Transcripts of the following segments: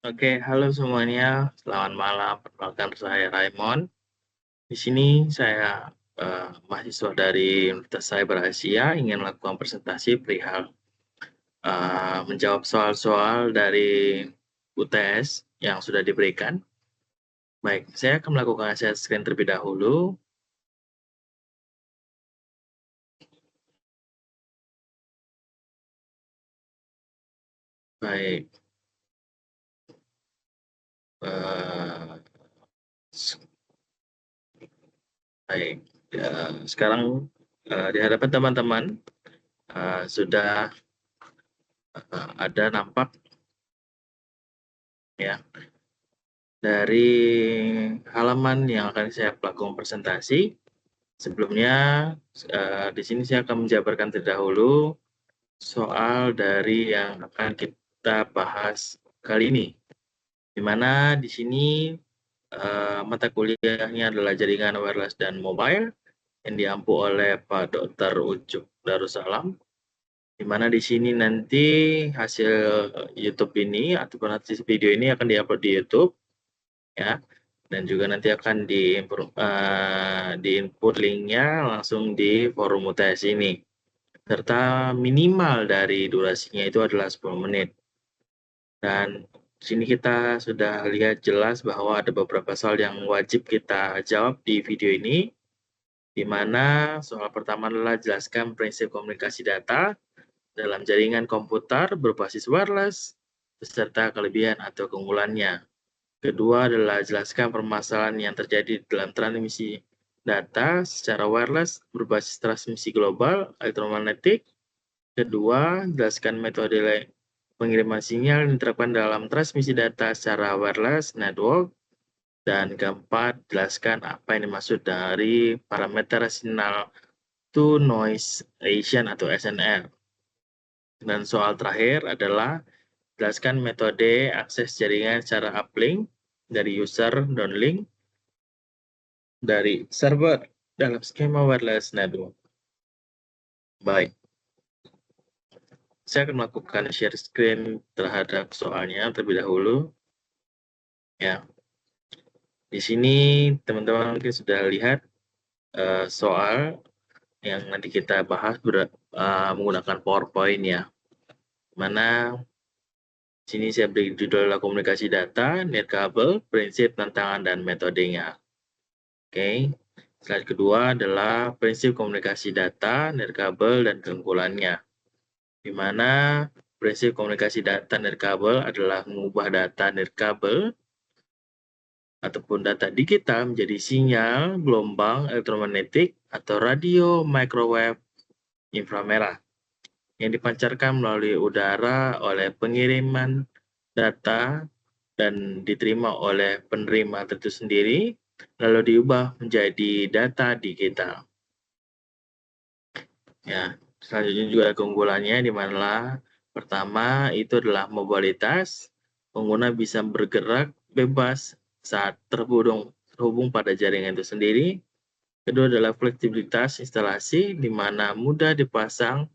Oke, halo semuanya. Selamat malam. Perkenalkan saya Raymond. Di sini saya mahasiswa dari Universitas Cyber Asia ingin melakukan presentasi perihal menjawab soal-soal dari UTS yang sudah diberikan. Baik, saya akan melakukan share screen terlebih dahulu. Baik, eh, baik. Sekarang di hadapan teman-teman sudah ada nampak ya dari halaman yang akan saya lakukan presentasi. Sebelumnya, di sini saya akan menjabarkan terlebih dahulu soal dari yang akan kita bahas kali ini, di mana di sini mata kuliahnya adalah jaringan wireless dan mobile yang diampu oleh Pak Dr. Ucup Darussalam, di mana di sini nanti hasil YouTube ini ataupun hasil video ini akan diupload di YouTube, ya. Dan juga nanti akan di-input linknya langsung di forum UTS ini. Serta minimal dari durasinya itu adalah 10 menit. Dan di sini kita sudah lihat jelas bahwa ada beberapa soal yang wajib kita jawab di video ini, di mana soal pertama adalah jelaskan prinsip komunikasi data dalam jaringan komputer berbasis wireless, beserta kelebihan atau keunggulannya. Kedua adalah jelaskan permasalahan yang terjadi dalam transmisi data secara wireless berbasis transmisi global elektromagnetik. Kedua, jelaskan metode pengiriman sinyal yang diterapkan dalam transmisi data secara wireless network. Dan keempat, jelaskan apa yang dimaksud dari parameter signal to noise ratio atau SNR. Dan soal terakhir adalah jelaskan metode akses jaringan secara uplink dari user downlink dari server dalam skema wireless network. Baik, saya akan melakukan share screen terhadap soalnya terlebih dahulu. Ya, di sini teman-teman mungkin sudah lihat soal yang nanti kita bahas menggunakan PowerPoint ya. Mana di sini saya beri judul komunikasi data, nirkabel, prinsip, tantangan, dan metodenya. Oke, slide kedua adalah prinsip komunikasi data, nirkabel, dan keunggulannya. Di mana prinsip komunikasi data nirkabel adalah mengubah data nirkabel ataupun data digital menjadi sinyal gelombang elektromagnetik atau radio microwave inframerah yang dipancarkan melalui udara oleh pengiriman data dan diterima oleh penerima itu sendiri, lalu diubah menjadi data digital. Ya, selanjutnya juga keunggulannya di mana pertama itu adalah mobilitas, pengguna bisa bergerak bebas saat terhubung pada jaringan itu sendiri. Kedua adalah fleksibilitas instalasi di mana mudah dipasang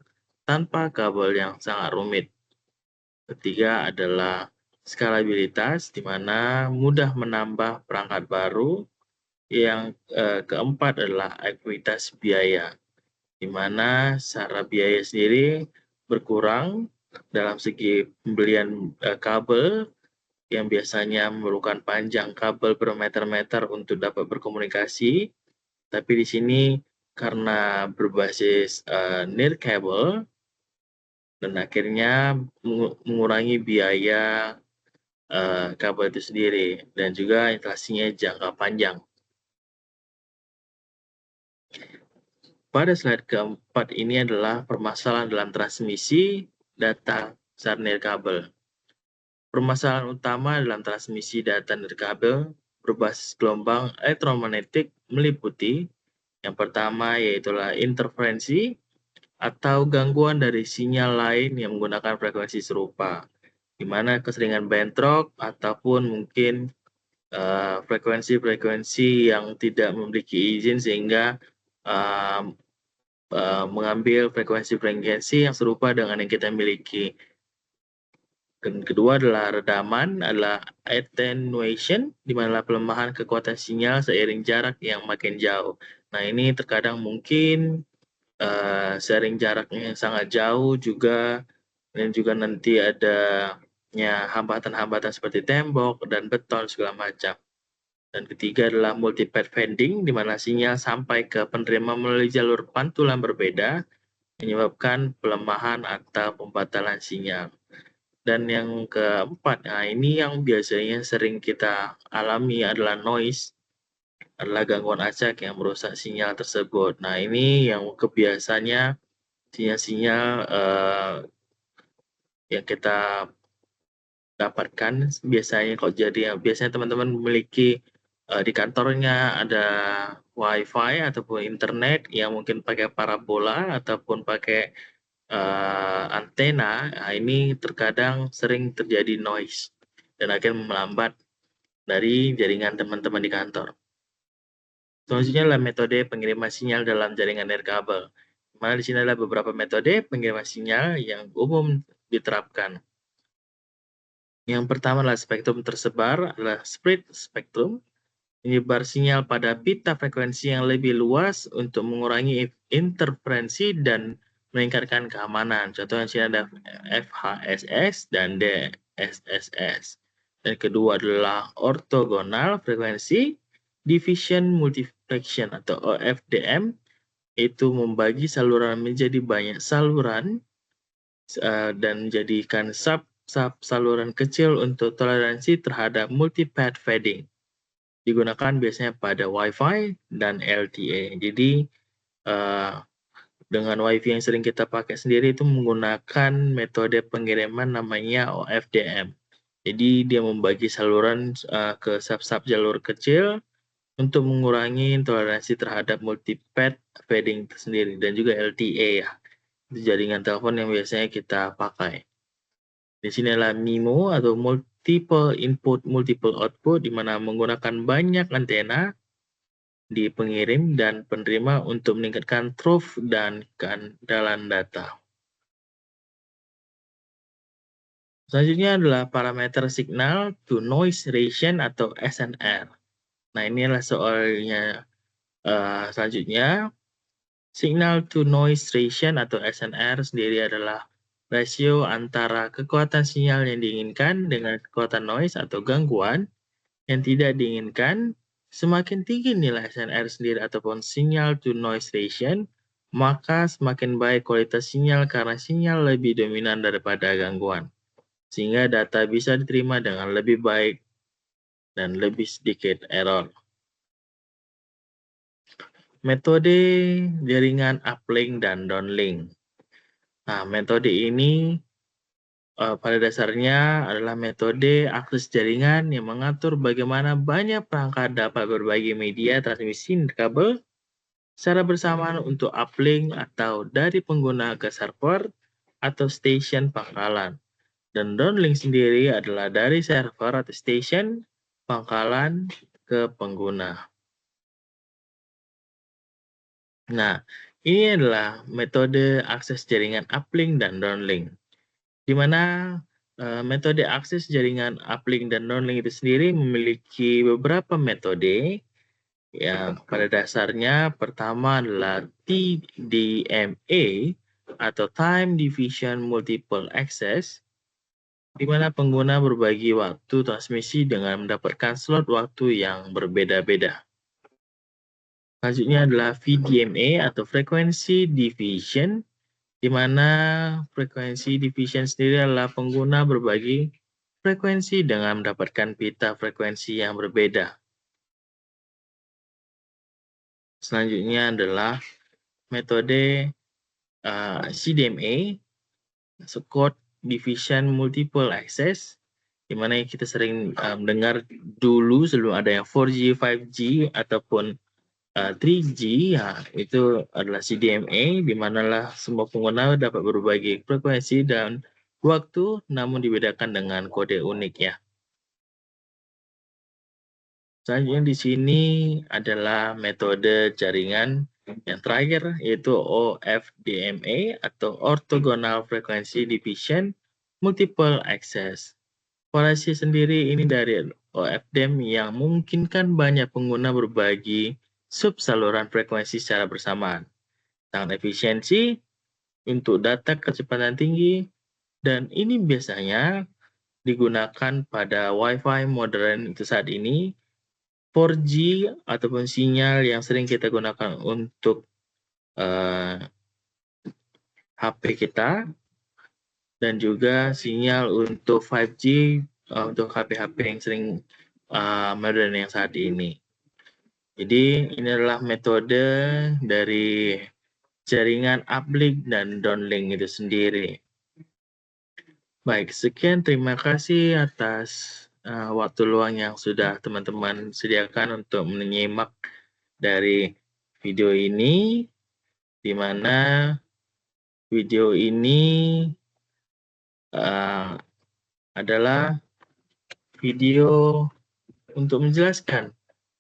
tanpa kabel yang sangat rumit. Ketiga adalah skalabilitas di mana mudah menambah perangkat baru. Yang keempat adalah ekuitas biaya, di mana secara biaya sendiri berkurang dalam segi pembelian kabel yang biasanya memerlukan panjang kabel bermeter-meter untuk dapat berkomunikasi, tapi di sini karena berbasis near cable dan akhirnya mengurangi biaya kabel itu sendiri dan juga instalasinya jangka panjang. Pada slide keempat ini adalah permasalahan dalam transmisi data secara nirkabel. Permasalahan utama dalam transmisi data nirkabel berbasis gelombang elektromagnetik meliputi yang pertama yaitu interferensi atau gangguan dari sinyal lain yang menggunakan frekuensi serupa, di mana keseringan bentrok ataupun mungkin frekuensi-frekuensi yang tidak memiliki izin sehingga mengambil frekuensi-frekuensi yang serupa dengan yang kita miliki. kedua adalah redaman, adalah attenuation, di mana pelemahan kekuatan sinyal seiring jarak yang makin jauh. Nah, ini terkadang mungkin seiring jaraknya yang sangat jauh juga, dan juga nanti adanya hambatan-hambatan seperti tembok dan beton segala macam. Dan ketiga adalah multipath fading, di mana sinyal sampai ke penerima melalui jalur pantulan berbeda, menyebabkan pelemahan atau pembatalan sinyal. Dan yang keempat, nah ini yang biasanya sering kita alami adalah noise, adalah gangguan acak yang merusak sinyal tersebut. Nah, ini yang kebiasaannya sinyal-sinyal yang kita dapatkan biasanya biasanya teman-teman memiliki di kantornya ada WiFi ataupun internet yang mungkin pakai parabola ataupun pakai antena. Nah, ini terkadang sering terjadi noise dan akan melambat dari jaringan teman-teman di kantor. Selanjutnya adalah metode pengiriman sinyal dalam jaringan nirkabel. Di mana di sini adalah beberapa metode pengiriman sinyal yang umum diterapkan. Yang pertama adalah spektrum tersebar, adalah spread spectrum, menyebar sinyal pada pita frekuensi yang lebih luas untuk mengurangi interferensi dan meningkatkan keamanan. Contohnya di sini ada FHSS dan DSSS. Dan kedua adalah ortogonal frekuensi division multiplication atau OFDM, itu membagi saluran menjadi banyak saluran dan menjadikan saluran kecil untuk toleransi terhadap multipath fading. Digunakan biasanya pada Wi-Fi dan LTE. Jadi dengan Wi-Fi yang sering kita pakai sendiri itu menggunakan metode pengiriman namanya OFDM. Jadi dia membagi saluran ke sub-sub jalur kecil untuk mengurangi toleransi terhadap multipath fading itu sendiri, dan juga LTE ya. Itu jaringan telepon yang biasanya kita pakai. Di sini adalah MIMO atau multiple input multiple output, di mana menggunakan banyak antena di pengirim dan penerima untuk meningkatkan throughput dan keandalan data. Selanjutnya adalah parameter signal to noise ratio atau SNR. Nah, ini adalah soalnya selanjutnya. Signal to noise ratio atau SNR sendiri adalah rasio antara kekuatan sinyal yang diinginkan dengan kekuatan noise atau gangguan yang tidak diinginkan. Semakin tinggi nilai SNR sendiri ataupun signal to noise ratio, maka semakin baik kualitas sinyal karena sinyal lebih dominan daripada gangguan, sehingga data bisa diterima dengan lebih baik dan lebih sedikit error. Metode jaringan uplink dan downlink. Nah, metode ini pada dasarnya adalah metode akses jaringan yang mengatur bagaimana banyak perangkat dapat berbagi media transmisi kabel secara bersamaan untuk uplink atau dari pengguna ke server atau stasiun pangkalan. Dan downlink sendiri adalah dari server atau stasiun pangkalan ke pengguna. Nah, ini adalah metode akses jaringan uplink dan downlink, di mana metode akses jaringan uplink dan downlink itu sendiri memiliki beberapa metode. Ya, pada dasarnya pertama adalah TDMA atau Time Division Multiple Access, di mana pengguna berbagi waktu transmisi dengan mendapatkan slot waktu yang berbeda-beda. Selanjutnya adalah VDMA atau Frequency Division, di mana frekuensi division sendiri adalah pengguna berbagi frekuensi dengan mendapatkan pita frekuensi yang berbeda. Selanjutnya adalah metode CDMA, Code Division Multiple Access, di mana kita sering mendengar dulu sebelum ada yang 4G, 5G, ataupun 3G, ya, itu adalah CDMA, di manalah semua pengguna dapat berbagi frekuensi dan waktu, namun dibedakan dengan kode unik ya. Selanjutnya di sini adalah metode jaringan yang terakhir, yaitu OFDMA atau Orthogonal Frequency Division, multiple access. VoLAC sendiri ini dari OFDM yang memungkinkan banyak pengguna berbagi sub saluran frekuensi secara bersamaan. Sangat efisiensi untuk data kecepatan tinggi, dan ini biasanya digunakan pada Wi-Fi modern itu saat ini, 4G ataupun sinyal yang sering kita gunakan untuk HP kita, dan juga sinyal untuk 5G untuk HP-HP yang sering modern yang saat ini. Jadi ini adalah metode dari jaringan uplink dan downlink itu sendiri. Baik, sekian terima kasih atas waktu luang yang sudah teman-teman sediakan untuk menyimak dari video ini, di mana video ini adalah video untuk menjelaskan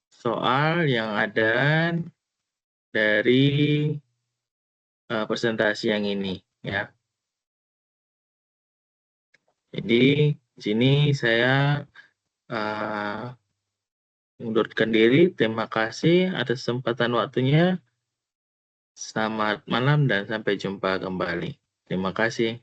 soal yang ada dari presentasi yang ini, ya. Jadi di sini saya mengundurkan diri. Terima kasih atas kesempatan waktunya. Selamat malam dan sampai jumpa kembali. Terima kasih.